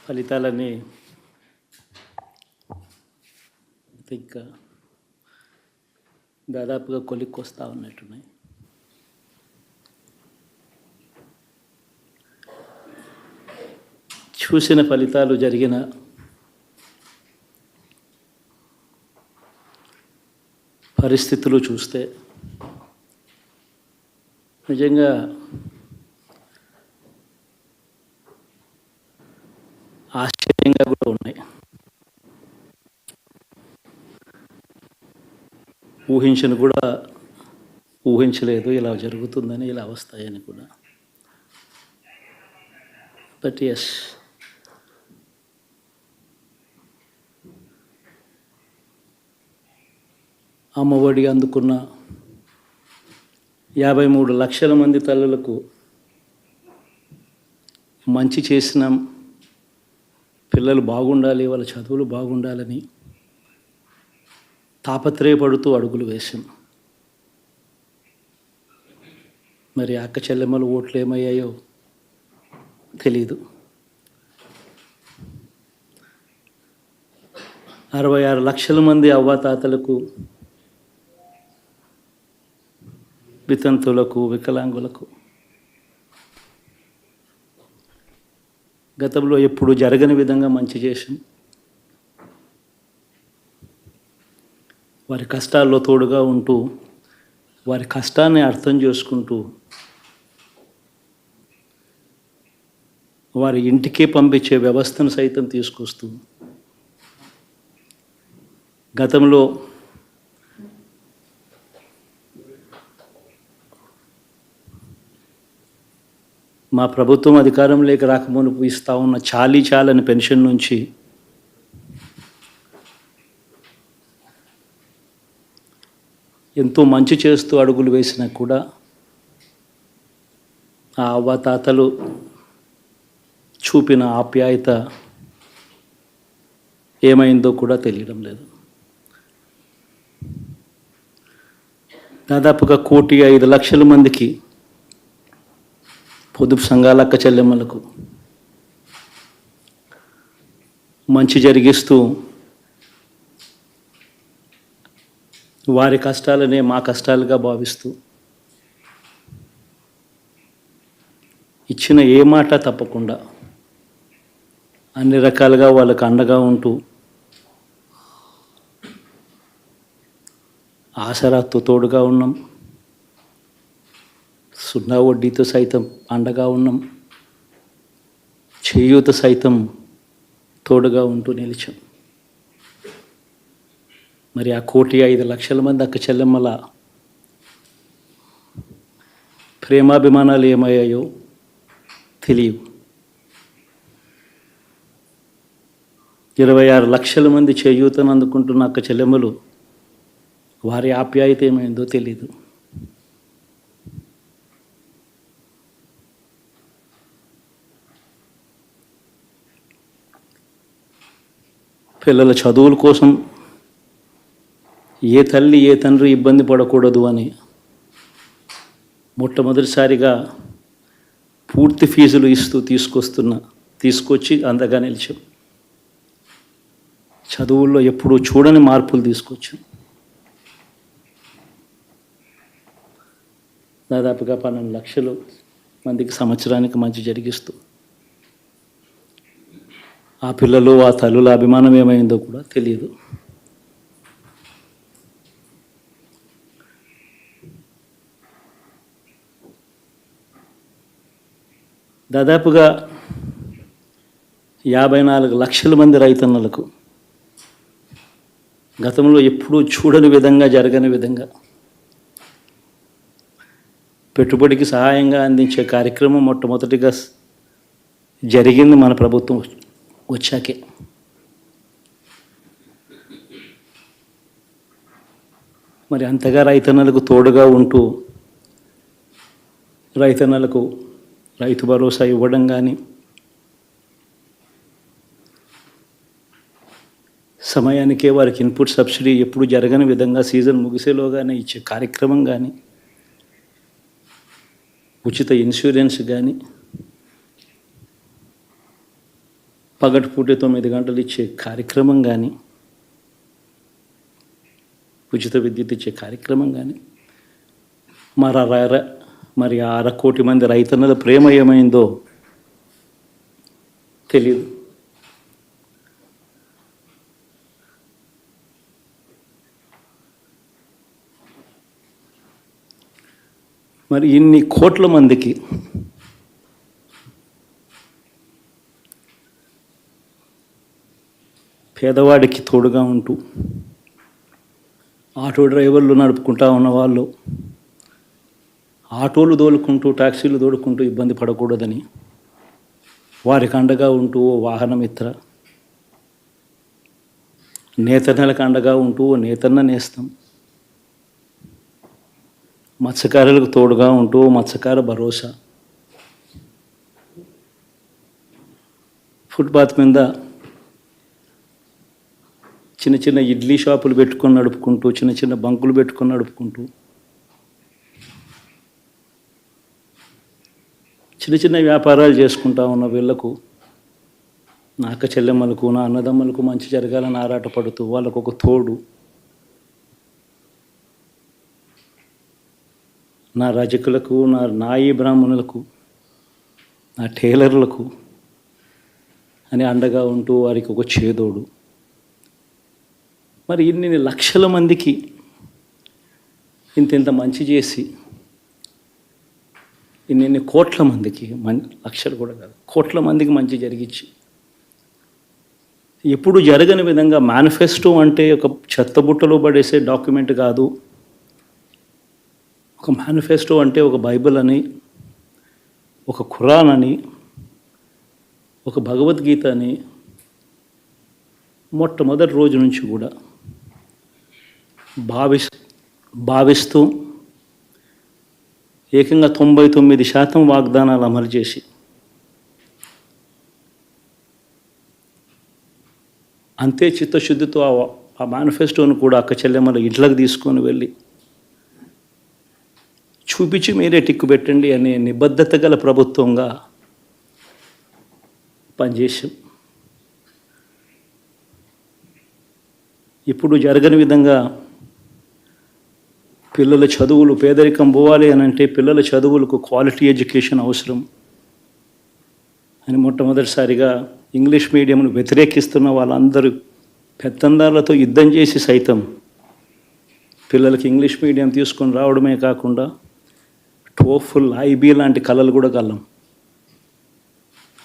ఫలితాలన్నీ ఇంకా దాదాపుగా కొలిక్కొస్తా ఉన్నట్టున్నాయి. చూసిన ఫలితాలు జరిగిన పరిస్థితులు చూస్తే నిజంగా ఆశ్చర్యంగా కూడా ఉన్నాయి. ఊహించలేదు ఇలా జరుగుతుందని, ఇలా వస్తాయని కూడా. బట్ ఎస్, అమ్మఒడి అందుకున్న 53 లక్షల మంది తల్లులకు మంచి చేసినాం, పిల్లలు బాగుండాలి, వాళ్ళ చదువులు బాగుండాలని తాపత్రయపడుతూ అడుగులు వేశాం. మరి అక్క చెల్లెమ్మల ఓట్లు ఏమయ్యాయో తెలీదు. 66 లక్షల మంది అవ్వాతాతలకు, వితంతులకు, వికలాంగులకు గతంలో ఎప్పుడు జరగని విధంగా మంచి చేశాం. వారి కష్టాల్లో తోడుగా ఉంటూ, వారి కష్టాన్ని అర్థం చేసుకుంటూ, వారి ఇంటికే పంపించే వ్యవస్థను సైతం తీసుకొస్తూ, గతంలో మా ప్రభుత్వం అధికారంలోకి రాకమునుపు ఇస్తూ ఉన్న చాలని పెన్షన్ నుంచి ఎంతో మంచి చేస్తూ అడుగులు వేసినా కూడా ఆ అవ్వాతాతలు చూపిన ఆప్యాయత ఏమైందో కూడా తెలియడం లేదు. దాదాపుగా 1,05,00,000 మందికి, పొదుపు సంఘాల అక్క చెల్లెమ్మలకు మంచి జరిగిస్తూ, వారి కష్టాలనే మా కష్టాలుగా భావిస్తూ, ఇచ్చిన ఏ మాట తప్పకుండా అన్ని రకాలుగా వాళ్ళకు అండగా ఉంటూ, ఆసరాతో తోడుగా ఉన్నాం, సున్నా వడ్డీతో సైతం అండగా ఉన్నాం, చేయూత సైతం తోడుగా ఉంటూ నిలిచాం. మరి ఆ 1,05,00,000 మంది అక్క చెల్లెమ్మల ప్రేమాభిమానాలు ఏమయ్యాయో తెలియవు. 26 లక్షల మంది చేయూతను అందుకుంటున్న అక్క చెల్లెమ్మలు, వారి ఆప్యాయత ఏమైందో తెలీదు. పిల్లల చదువుల కోసం ఏ తల్లి ఏ తండ్రి ఇబ్బంది పడకూడదు అని మొట్టమొదటిసారిగా పూర్తి ఫీజులు ఇస్తూ తీసుకొచ్చి అందగా నిలిచాం. చదువుల్లో ఎప్పుడూ చూడని మార్పులు తీసుకొచ్చాం. దాదాపుగా 12 లక్షల మందికి సంవత్సరానికి మంచి జరిగిస్తూ, ఆ పిల్లలు, ఆ తల్లుల అభిమానం ఏమైందో కూడా తెలియదు. దాదాపుగా 54 లక్షల మంది రైతన్నలకు గతంలో ఎప్పుడూ చూడని విధంగా, జరగని విధంగా పెట్టుబడికి సహాయంగా అందించే కార్యక్రమం మొట్టమొదటిగా జరిగింది మన ప్రభుత్వం వచ్చాకే. మరి అంతగా రైతన్నలకు తోడుగా ఉంటూ, రైతన్నలకు రైతు భరోసా ఇవ్వడం కానీ, సమయానికే వారికి ఇన్పుట్ సబ్సిడీ ఎప్పుడు జరగని విధంగా సీజన్ ముగిసేలోగానే ఇచ్చే కార్యక్రమం కానీ, ఉచిత ఇన్సూరెన్స్ కానీ, పగటిపూట 9 గంటలు ఇచ్చే కార్యక్రమం కానీ, ఉచిత విద్యుత్ ఇచ్చే కార్యక్రమం కానీ, మరి 1/2 కోటి మంది రైతన్నల ప్రేమ ఏమైందో తెలియదు. మరి ఇన్ని కోట్ల మందికి పేదవాడికి తోడుగా ఉంటూ ఆటో డ్రైవర్లు నడుపుకుంటా ఉన్నవాళ్ళు ఆటోలు దోలుకుంటూ టాక్సీలు దోలుకుంటూ ఇబ్బంది పడకూడదని వారికి అండగా ఉంటూ ఓ వాహనమిత్ర, నేతన్నలకు అండగా ఉంటూ ఓ నేతన్న నేస్తం, మత్స్యకారులకు తోడుగా ఉంటూ మత్స్యకార భరోసా, ఫుట్పాత్ మీద చిన్న చిన్న ఇడ్లీ షాపులు పెట్టుకొని నడుపుకుంటూ, చిన్న చిన్న బంకులు పెట్టుకొని నడుపుకుంటూ, చిన్న చిన్న వ్యాపారాలు చేసుకుంటా ఉన్న వీళ్లకు, నా అక్క చెల్లెమ్మలకు, నా అన్నదమ్మలకు మంచి జరగాలని ఆరాటపడుతూ వాళ్ళకు ఒక తోడు, నా రజకులకు, నా నాయి బ్రాహ్మణులకు, నా టైలర్లకు అని అండగా ఉంటూ వారికి ఒక చేదోడు. మరి ఇన్ని లక్షల మందికి ఇంత మంచి చేసి, ఇన్ని కోట్ల మందికి, లక్షలు కూడా కాదు, కోట్ల మందికి మంచి జరిగించి, ఎప్పుడు జరగని విధంగా మేనిఫెస్టో అంటే ఒక చెత్తబుట్టలో పడేసే డాక్యుమెంట్ కాదు. ఒక మేనిఫెస్టో అంటే ఒక బైబిల్ అని, ఒక ఖురాన్ అని, ఒక భగవద్గీత అని మొట్టమొదటి రోజు నుంచి కూడా భావిస్తూ ఏకంగా 99% వాగ్దానాలు అమలు చేసి, అంతే చిత్తశుద్ధితో ఆ మేనిఫెస్టోను కూడా అక్క చెల్లెమ్మల ఇంట్లోకి తీసుకొని వెళ్ళి చూపించి మీరే టిక్కు పెట్టండి అనే నిబద్ధత గల ప్రభుత్వంగా పనిచేసాం. ఇప్పుడు జరగని విధంగా పిల్లల చదువులు, పేదరికం పోవాలి అని అంటే పిల్లల చదువులకు క్వాలిటీ ఎడ్యుకేషన్ అవసరం అని మొట్టమొదటిసారిగా ఇంగ్లీష్ మీడియంను వ్యతిరేకిస్తున్న వాళ్ళందరూ పెత్తందారులతో యుద్ధం చేసి సైతం పిల్లలకి ఇంగ్లీష్ మీడియం తీసుకొని రావడమే కాకుండా టోఫుల్, ఐబీ లాంటి కళలు కూడా కలం.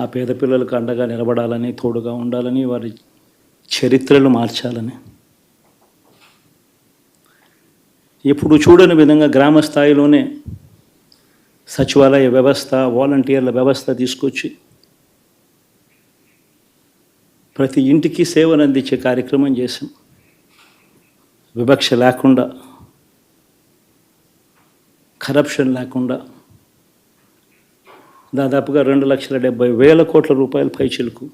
ఆ పేద పిల్లలకు అండగా నిలబడాలని, తోడుగా ఉండాలని, వారి చరిత్రలు మార్చాలని, ఎప్పుడు చూడని విధంగా గ్రామ స్థాయిలోనే సచివాలయ వ్యవస్థ, వాలంటీర్ల వ్యవస్థ తీసుకొచ్చి ప్రతి ఇంటికి సేవను అందించే కార్యక్రమం చేశాం. వివక్ష లేకుండా, కరప్షన్ లేకుండా దాదాపుగా 2,70,000 కోట్ల రూపాయల పైచిలకు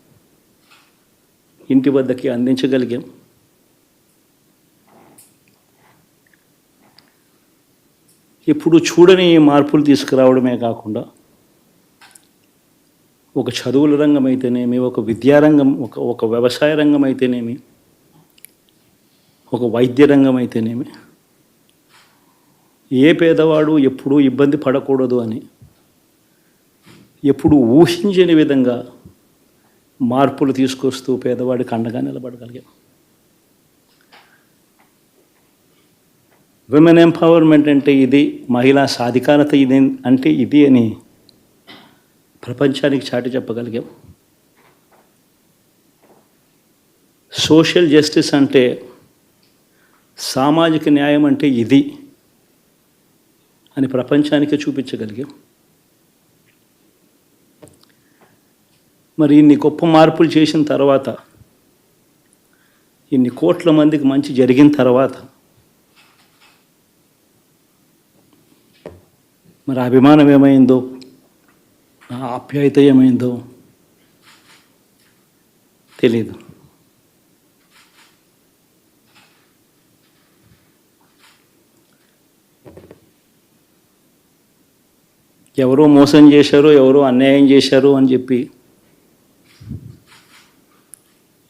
ఇంటి వద్దకి అందించగలిగాం. ఇప్పుడు చూడని మార్పులు తీసుకురావడమే కాకుండా ఒక చదువుల రంగం అయితేనేమి, ఒక విద్యారంగం, ఒక వ్యవసాయ రంగం అయితేనేమి, ఒక వైద్య రంగం అయితేనేమి, ఏ పేదవాడు ఎప్పుడూ ఇబ్బంది పడకూడదు అని ఎప్పుడు ఊహించని విధంగా మార్పులు తీసుకొస్తూ పేదవాడికి అండగా నిలబడగలిగాం. విమెన్ ఎంపవర్మెంట్ అంటే ఇది, మహిళా సాధికారత ఇది అంటే ఇది అని ప్రపంచానికి చాటి చెప్పగలిగాం. సోషల్ జస్టిస్ అంటే, సామాజిక న్యాయం అంటే ఇది అని ప్రపంచానికి చూపించగలిగాం. మరి ఇన్ని గొప్ప మార్పులు చేసిన తర్వాత, ఇన్ని కోట్ల మందికి మంచి జరిగిన తర్వాత మరి అభిమానం ఏమైందో, ఆ ఆప్యాయత ఏమైందో తెలీదు. ఎవరో మోసం చేశారో, ఎవరో అన్యాయం చేశారు అని చెప్పి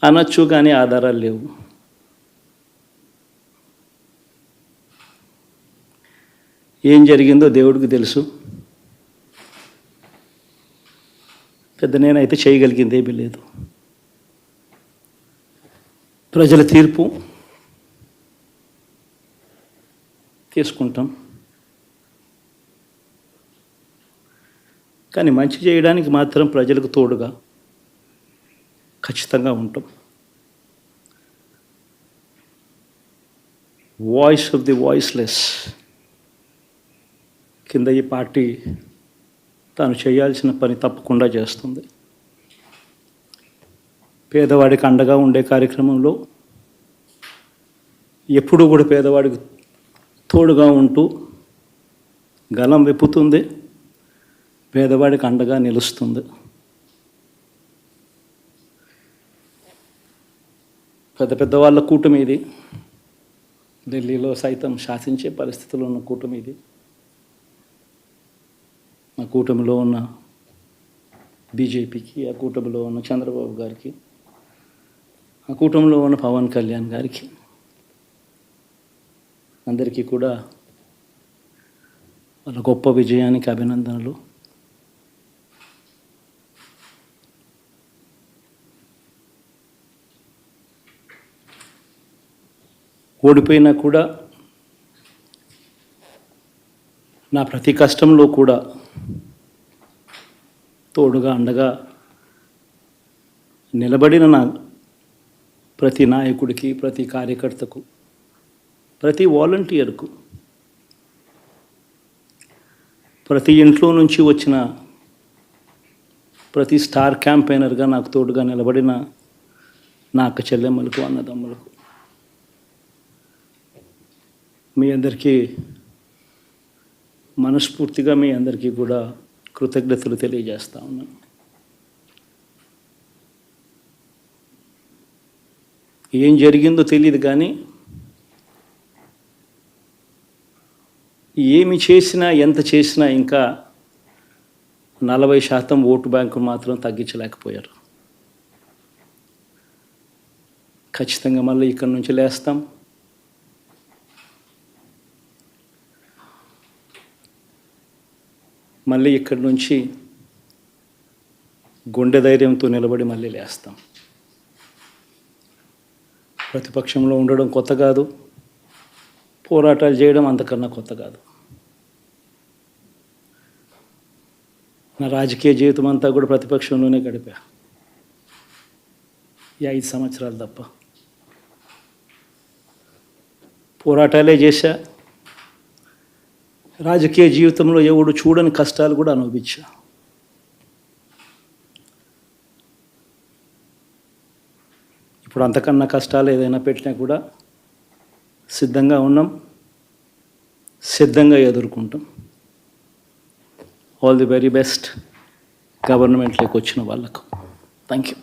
అనొచ్చు, కానీ ఆధారాలు లేవు. ఏం జరిగిందో దేవుడికి తెలుసు. పెద్ద నేనైతే చేయగలిగింది ఏమీ లేదు. ప్రజల తీర్పు తీసుకుంటాం, కానీ మంచి చేయడానికి మాత్రం ప్రజలకు తోడుగా ఖచ్చితంగా ఉంటాం. వాయిస్ ఆఫ్ ది వాయిస్లెస్ కింద ఈ పార్టీ తాను చేయాల్సిన పని తప్పకుండా చేస్తుంది. పేదవాడికి అండగా ఉండే కార్యక్రమంలో ఎప్పుడూ కూడా పేదవాడికి తోడుగా ఉంటూ గలం విప్పుతుంది, పేదవాడికి అండగా నిలుస్తుంది. పెద్ద పెద్ద వాళ్ళ కూటమి ఇది, ఢిల్లీలో సైతం శాసించే పరిస్థితుల్లో ఉన్న కూటమి ఇది. ఆ కూటమిలో ఉన్న బీజేపీకి, ఆ కూటమిలో ఉన్న చంద్రబాబు గారికి, ఆ కూటమిలో ఉన్న పవన్ కళ్యాణ్ గారికి, అందరికీ కూడా వాళ్ళ గొప్ప విజయానికి అభినందనలు. ఓడిపోయినా కూడా నా ప్రతి కష్టంలో కూడా తోడుగా అండగా నిలబడిన నా ప్రతి నాయకుడికి, ప్రతి కార్యకర్తకు, ప్రతి వాలంటీర్కు, ప్రతి ఇంట్లో నుంచి వచ్చిన ప్రతి స్టార్ క్యాంపెయినర్గా నాకు తోడుగా నిలబడిన నా అక్క చెల్లెమ్మలకు, అన్నదమ్ములకు, మీ అందరికీ మనస్ఫూర్తిగా మీ అందరికీ కూడా కృతజ్ఞతలు తెలియజేస్తా ఉన్నాను. ఏం జరిగిందో తెలియదు, కానీ ఏమి చేసినా, ఎంత చేసినా ఇంకా 40% ఓటు బ్యాంకు మాత్రం తగ్గించలేకపోయారు. ఖచ్చితంగా మళ్ళీ ఇక్కడి నుంచి లేస్తాం. మళ్ళీ ఇక్కడి నుంచి గుండె ధైర్యంతో నిలబడి మళ్ళీ లేస్తాం. ప్రతిపక్షంలో ఉండడం కొత్త కాదు, పోరాటాలు చేయడం అంతకన్నా కొత్త కాదు. నా రాజకీయ జీవితం అంతా కూడా ప్రతిపక్షంలోనే గడిపా, ఈ 5 సంవత్సరాలు తప్ప. పోరాటాలే చేశా, రాజకీయ జీవితంలో ఎవడు చూడని కష్టాలు కూడా అనుభవించా. ఇప్పుడు అంతకన్నా కష్టాలు ఏదైనా పెట్టినా కూడా సిద్ధంగా ఉన్నాం, సిద్ధంగా ఎదుర్కొంటాం. ఆల్ ది వెరీ బెస్ట్ గవర్నమెంట్లోకి వచ్చిన వాళ్ళకు. Thank you.